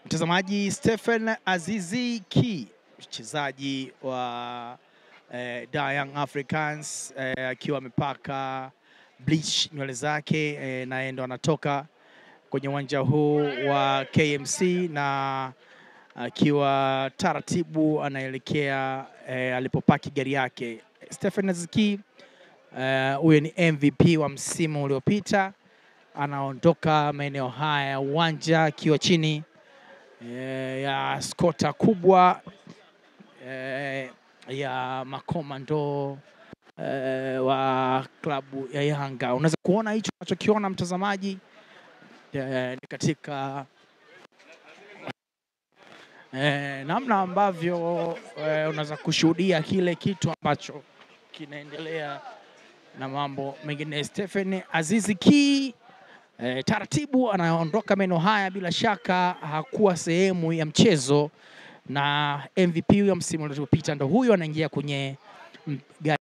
Mtazamaji, Stephen Azizi Ki, mchezaji wa Young Africans, akiwa amepaka bleach nywele zake, na ndo anatoka kwenye uwanja huu wa KMC na akiwa taratibu anaelekea alipopaki gari yake. Stephen Azizi Ki huyo ni MVP wa msimu uliopita, anaondoka maeneo haya ya uwanja akiwa chini ya skota kubwa ya makomando wa klabu ya Yanga. Unaweza kuona hicho unachokiona mtazamaji, katika namna ambavyo unaweza kushuhudia kile kitu ambacho kinaendelea na mambo mengine. Stephen Azizi Ki taratibu anaondoka maeneo haya, bila shaka hakuwa sehemu ya mchezo, na MVP wa msimu uliopita ndo huyo anaingia kwenye gari.